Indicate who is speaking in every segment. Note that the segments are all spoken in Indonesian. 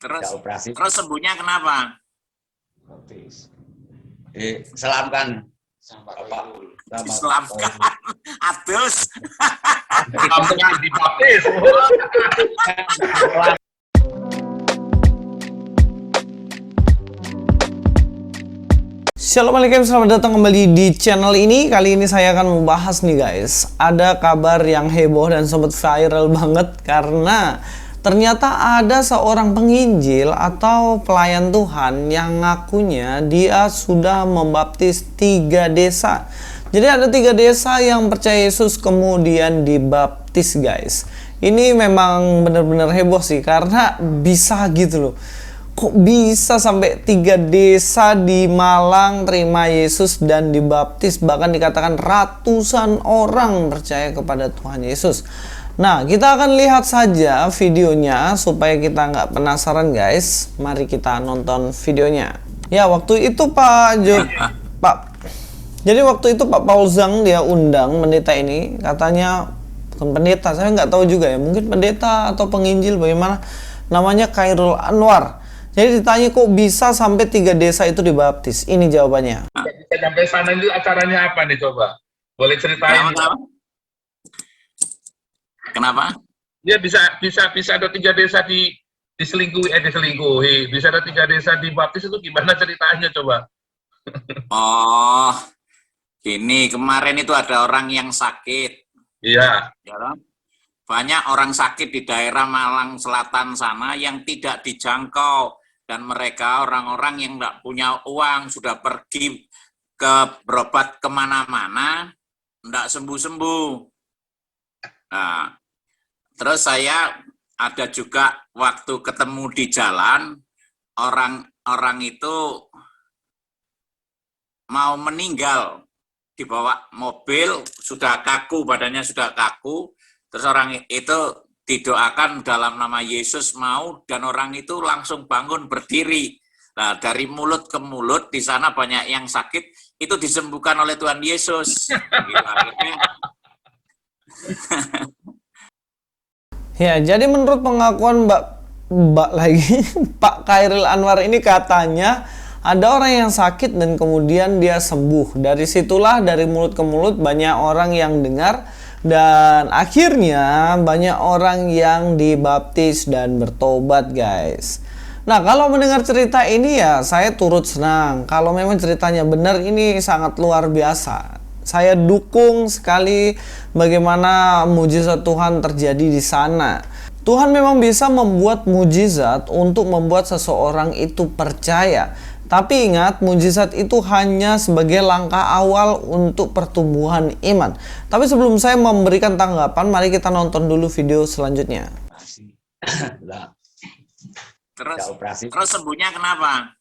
Speaker 1: Terus,
Speaker 2: operasi.
Speaker 1: terus sembuhnya kenapa?
Speaker 2: Selamkan Bapak.
Speaker 1: Diselamkan. Adus.
Speaker 3: Selamkan dibaptis.
Speaker 4: Assalamualaikum, selamat datang kembali di channel ini. Kali ini saya akan membahas nih guys, ada kabar yang heboh dan sempat viral banget karena ternyata ada seorang penginjil atau pelayan Tuhan yang ngakunya dia sudah membaptis 3 desa. Jadi ada 3 desa yang percaya Yesus kemudian dibaptis guys. Ini memang benar-benar heboh sih karena bisa gitu loh. Kok bisa sampai 3 desa di Malang terima Yesus dan dibaptis, bahkan dikatakan ratusan orang percaya kepada Tuhan Yesus. Nah, kita akan lihat saja videonya supaya kita nggak penasaran guys. Mari kita nonton videonya. Ya, waktu itu jadi waktu itu Pak Paul Zhang dia undang pendeta ini, katanya bukan pendeta, saya nggak tahu juga ya, mungkin pendeta atau penginjil bagaimana, namanya Khairul Anwar. Jadi ditanya kok bisa sampai 3 desa itu dibaptis. Ini jawabannya.
Speaker 3: Bisa sampai sana itu acaranya apa nih coba? Boleh ceritain?
Speaker 1: Kenapa?
Speaker 3: Ya bisa ada 3 desa diselingkuhi. Bisa ada 3 desa dibaptis, itu gimana ceritanya coba?
Speaker 1: Oh, ini kemarin itu ada orang yang sakit.
Speaker 3: Iya.
Speaker 1: Ya, banyak orang sakit di daerah Malang Selatan sana yang tidak dijangkau. Dan mereka orang-orang yang tidak punya uang, sudah pergi ke berobat kemana-mana, tidak sembuh-sembuh. Nah, terus saya ada juga waktu ketemu di jalan, orang itu mau meninggal, dibawa mobil, sudah kaku, badannya sudah kaku, terus orang itu didoakan dalam nama Yesus mau, dan orang itu langsung bangun berdiri. Nah, dari mulut ke mulut di sana banyak yang sakit itu disembuhkan oleh Tuhan Yesus. Gitu, akhirnya.
Speaker 4: Ya, jadi menurut pengakuan Pak Khairul Anwar ini, katanya ada orang yang sakit dan kemudian dia sembuh. Dari situlah, dari mulut ke mulut banyak orang yang dengar. Dan akhirnya banyak orang yang dibaptis dan bertobat guys. Nah, kalau mendengar cerita ini ya saya turut senang. Kalau memang ceritanya benar, ini sangat luar biasa. Saya dukung sekali bagaimana mujizat Tuhan terjadi di sana. Tuhan memang bisa membuat mujizat untuk membuat seseorang itu percaya. Tapi ingat, mujizat itu hanya sebagai langkah awal untuk pertumbuhan iman. Tapi sebelum saya memberikan tanggapan, mari kita nonton dulu video selanjutnya.
Speaker 1: Terus sembuhnya kenapa?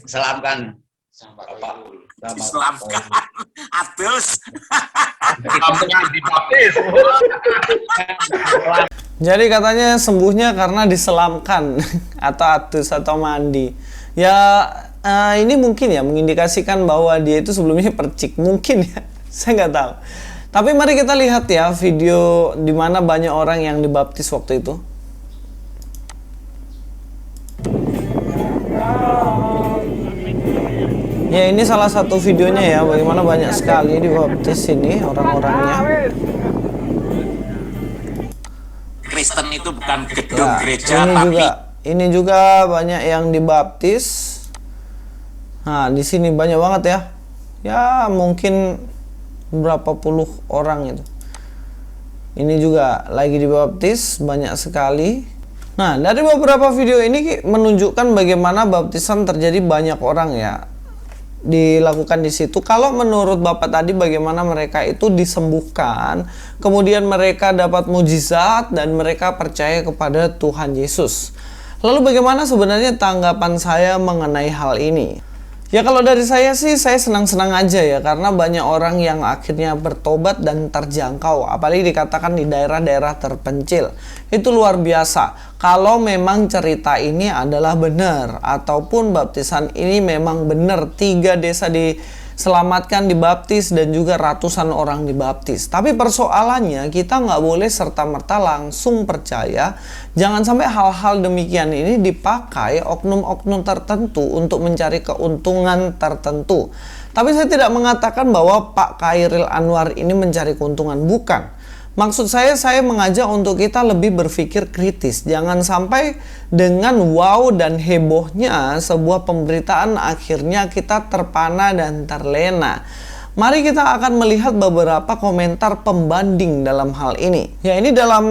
Speaker 2: Selamkan Bapak.
Speaker 1: Diselamkan. Adus.
Speaker 3: Selamkan dibaptis.
Speaker 4: Jadi katanya sembuhnya karena diselamkan atau adus atau mandi. Ya ini mungkin ya mengindikasikan bahwa dia itu sebelumnya percik, mungkin ya. Saya nggak tahu. Tapi mari kita lihat ya video di mana banyak orang yang dibaptis waktu itu. Ya, ini salah satu videonya ya, bagaimana banyak sekali dibaptis ini orang-orangnya.
Speaker 1: Kristen itu bukan gedung
Speaker 4: Ya,
Speaker 1: gereja,
Speaker 4: ini juga banyak yang dibaptis. Nah, di sini banyak banget ya. Ya, mungkin berapa puluh orang itu. Ini juga lagi dibaptis, banyak sekali. Nah, dari beberapa video ini menunjukkan bagaimana baptisan terjadi banyak orang ya dilakukan di situ. Kalau menurut Bapak tadi, bagaimana mereka itu disembuhkan, kemudian mereka dapat mujizat dan mereka percaya kepada Tuhan Yesus. Lalu bagaimana sebenarnya tanggapan saya mengenai hal ini? Ya, kalau dari saya sih, saya senang-senang aja ya, karena banyak orang yang akhirnya bertobat dan terjangkau, apalagi dikatakan di daerah-daerah terpencil. Itu luar biasa. Kalau memang cerita ini adalah benar, ataupun baptisan ini memang benar, 3 desa di diselamatkan, dibaptis, dan juga ratusan orang dibaptis. Tapi persoalannya kita nggak boleh serta-merta langsung percaya. Jangan sampai hal-hal demikian ini dipakai oknum-oknum tertentu untuk mencari keuntungan tertentu. Tapi saya tidak mengatakan bahwa Pak Chairil Anwar ini mencari keuntungan, bukan. Maksud saya mengajak untuk kita lebih berpikir kritis. Jangan sampai dengan wow dan hebohnya sebuah pemberitaan akhirnya kita terpana dan terlena. Mari kita akan melihat beberapa komentar pembanding dalam hal ini. Ya, ini dalam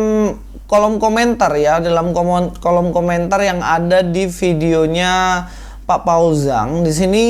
Speaker 4: kolom komentar ya, dalam kolom komentar yang ada di videonya Pak Paul Zhang. Di sini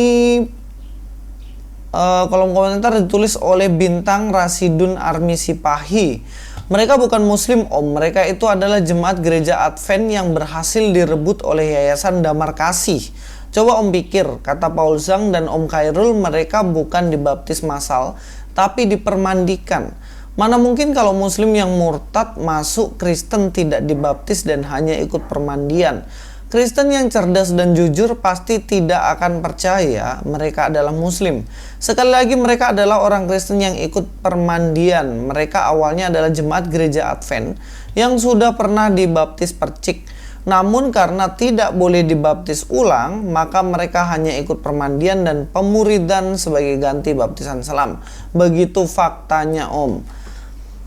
Speaker 4: kolom komentar ditulis oleh Bintang Rasidun Army Sipahi. Mereka bukan muslim om, mereka itu adalah jemaat gereja Advent yang berhasil direbut oleh Yayasan Damar Kasih. Coba om pikir, kata Paul Zhang dan Om Chairil, mereka bukan dibaptis massal, tapi dipermandikan. Mana mungkin kalau muslim yang murtad masuk Kristen tidak dibaptis dan hanya ikut permandian. Kristen yang cerdas dan jujur pasti tidak akan percaya mereka adalah muslim. Sekali lagi, mereka adalah orang Kristen yang ikut permandian. Mereka awalnya adalah jemaat gereja Advent yang sudah pernah dibaptis percik. Namun karena tidak boleh dibaptis ulang, maka mereka hanya ikut permandian dan pemuridan sebagai ganti baptisan selam. Begitu faktanya om.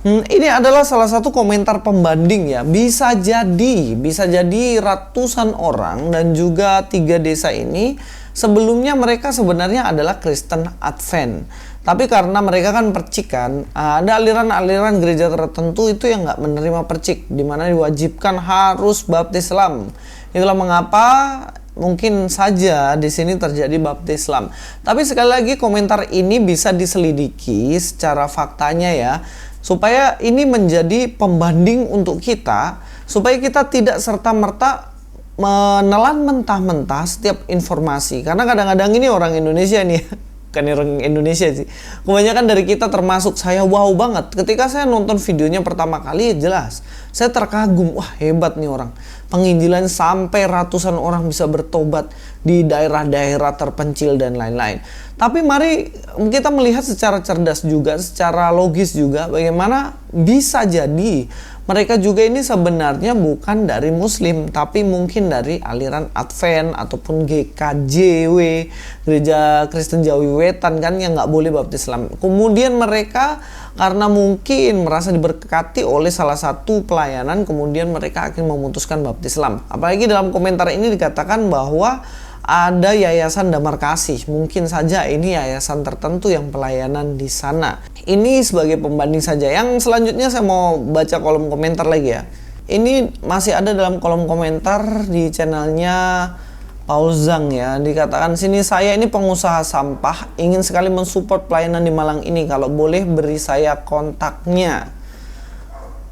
Speaker 4: Ini adalah salah satu komentar pembanding ya. Bisa jadi ratusan orang dan juga 3 desa ini sebelumnya mereka sebenarnya adalah Kristen Advent. Tapi karena mereka kan percikan, ada aliran-aliran gereja tertentu itu yang nggak menerima percik, di mana diwajibkan harus baptis Islam. Itulah mengapa mungkin saja di sini terjadi baptis Islam. Tapi sekali lagi komentar ini bisa diselidiki secara faktanya ya, supaya ini menjadi pembanding untuk kita, supaya kita tidak serta-merta menelan mentah-mentah setiap informasi. Karena kadang-kadang ini orang Indonesia nih, bukan orang Indonesia sih, kebanyakan dari kita termasuk saya, wow banget. Ketika saya nonton videonya pertama kali, jelas saya terkagum, wah hebat nih orang. Penginjilan sampai ratusan orang bisa bertobat di daerah-daerah terpencil dan lain-lain. Tapi mari kita melihat secara cerdas juga, secara logis juga, bagaimana bisa jadi mereka juga ini sebenarnya bukan dari muslim, tapi mungkin dari aliran Advent ataupun GKJW, Gereja Kristen Jawi Wetan kan, yang nggak boleh baptis Islam. Kemudian mereka karena mungkin merasa diberkati oleh salah satu pelayanan, kemudian mereka akan memutuskan baptis Islam. Apalagi dalam komentar ini dikatakan bahwa ada Yayasan Damar Kasih. Mungkin saja ini yayasan tertentu yang pelayanan di sana. Ini sebagai pembanding saja. Yang selanjutnya saya mau baca kolom komentar lagi ya. Ini masih ada dalam kolom komentar di channelnya Paul Zhang ya. Dikatakan sini, saya ini pengusaha sampah, ingin sekali mensupport pelayanan di Malang ini. Kalau boleh beri saya kontaknya.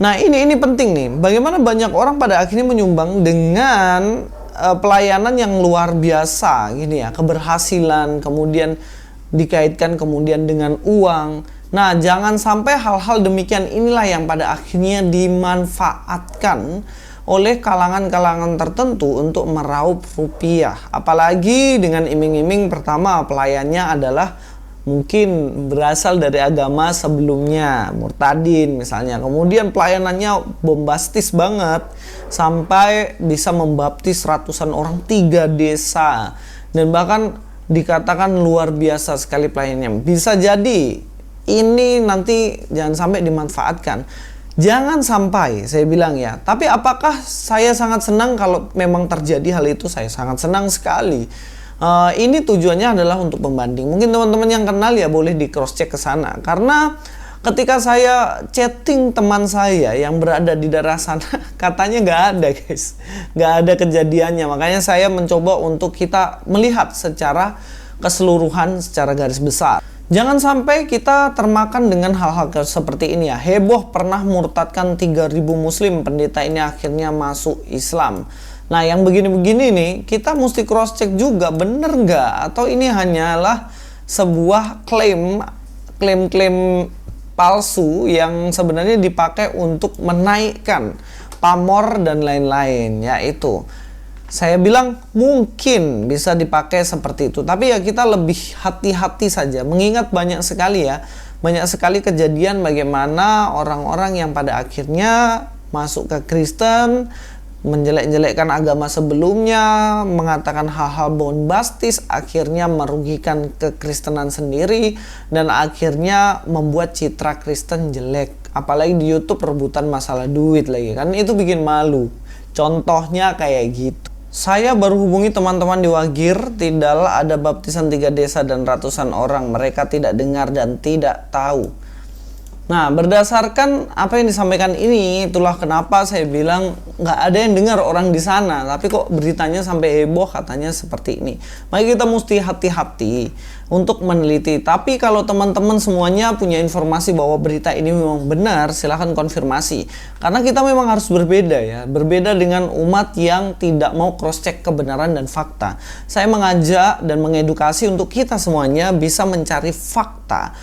Speaker 4: Nah ini penting nih. Bagaimana banyak orang pada akhirnya menyumbang dengan pelayanan yang luar biasa gini ya, keberhasilan, kemudian dikaitkan kemudian dengan uang. Nah, jangan sampai hal-hal demikian inilah yang pada akhirnya dimanfaatkan oleh kalangan-kalangan tertentu untuk meraup rupiah. Apalagi dengan iming-iming, pertama pelayannya adalah mungkin berasal dari agama sebelumnya, murtadin misalnya. Kemudian pelayanannya bombastis banget, sampai bisa membaptis ratusan orang, 3 desa. Dan bahkan dikatakan luar biasa sekali pelayanannya. Bisa jadi ini nanti jangan sampai dimanfaatkan. Jangan sampai, saya bilang ya. Tapi apakah saya sangat senang kalau memang terjadi hal itu? Saya sangat senang sekali. Ini tujuannya adalah untuk pembanding. Mungkin teman-teman yang kenal ya boleh di cross check ke sana. Karena ketika saya chatting teman saya yang berada di daerah sana, katanya nggak ada guys, nggak ada kejadiannya. Makanya saya mencoba untuk kita melihat secara keseluruhan, secara garis besar. Jangan sampai kita termakan dengan hal-hal seperti ini ya. Heboh pernah murtadkan 3.000 muslim, pendeta ini akhirnya masuk Islam. Nah yang begini-begini nih, kita mesti cross check juga, bener nggak? Atau ini hanyalah sebuah klaim palsu yang sebenarnya dipakai untuk menaikkan pamor dan lain-lain, yaitu Saya bilang mungkin bisa dipakai seperti itu, tapi ya kita lebih hati-hati saja, mengingat banyak sekali kejadian bagaimana orang-orang yang pada akhirnya masuk ke Kristen, menjelek-jelekkan agama sebelumnya, mengatakan hal-hal bombastis, akhirnya merugikan kekristenan sendiri, dan akhirnya membuat citra Kristen jelek. Apalagi di YouTube rebutan masalah duit lagi, kan itu bikin malu. Contohnya kayak gitu. Saya baru hubungi teman-teman di Wagir, tidaklah ada baptisan 3 desa dan ratusan orang. Mereka tidak dengar dan tidak tahu. Nah, berdasarkan apa yang disampaikan ini, itulah kenapa saya bilang nggak ada yang dengar orang di sana. Tapi kok beritanya sampai heboh katanya seperti ini. Maka kita mesti hati-hati untuk meneliti. Tapi kalau teman-teman semuanya punya informasi bahwa berita ini memang benar, silahkan konfirmasi. Karena kita memang harus berbeda ya. Berbeda dengan umat yang tidak mau cross-check kebenaran dan fakta. Saya mengajak dan mengedukasi untuk kita semuanya bisa mencari fakta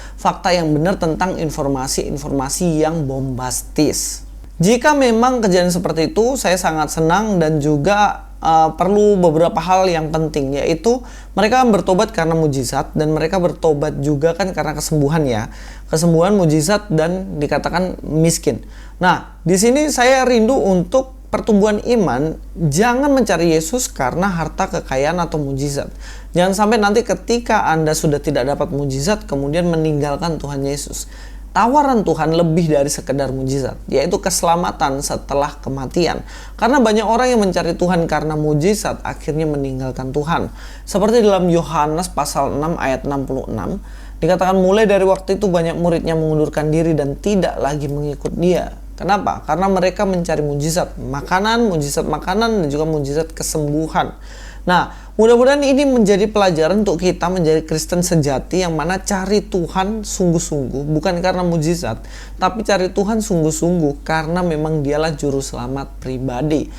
Speaker 4: yang benar tentang informasi yang bombastis. Jika memang kejadian seperti itu, saya sangat senang dan juga perlu beberapa hal yang penting, yaitu mereka bertobat karena mujizat dan mereka bertobat juga kan karena kesembuhan ya. Kesembuhan, mujizat, dan dikatakan miskin. Nah, di sini saya rindu untuk pertumbuhan iman. Jangan mencari Yesus karena harta, kekayaan, atau mujizat. Jangan sampai nanti ketika Anda sudah tidak dapat mujizat kemudian meninggalkan Tuhan Yesus. Tawaran Tuhan lebih dari sekedar mujizat, yaitu keselamatan setelah kematian. Karena banyak orang yang mencari Tuhan karena mujizat akhirnya meninggalkan Tuhan. Seperti dalam Yohanes pasal 6 ayat 66, dikatakan mulai dari waktu itu banyak muridnya mengundurkan diri dan tidak lagi mengikut dia. Kenapa? Karena mereka mencari mujizat makanan, dan juga mujizat kesembuhan. Nah, mudah-mudahan ini menjadi pelajaran untuk kita menjadi Kristen sejati yang mana cari Tuhan sungguh-sungguh, bukan karena mujizat, tapi cari Tuhan sungguh-sungguh karena memang dialah juru selamat pribadi.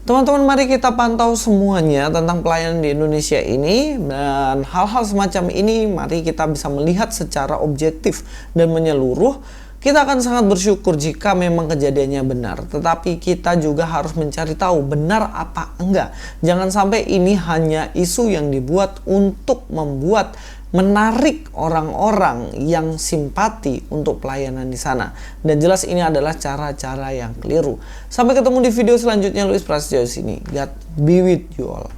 Speaker 4: Teman-teman, mari kita pantau semuanya tentang pelayanan di Indonesia ini, dan hal-hal semacam ini mari kita bisa melihat secara objektif dan menyeluruh. Kita akan sangat bersyukur jika memang kejadiannya benar. Tetapi kita juga harus mencari tahu benar apa enggak. Jangan sampai ini hanya isu yang dibuat untuk menarik orang-orang yang simpati untuk pelayanan di sana. Dan jelas ini adalah cara-cara yang keliru. Sampai ketemu di video selanjutnya. Luis Prasetyo di sini. God be with you all.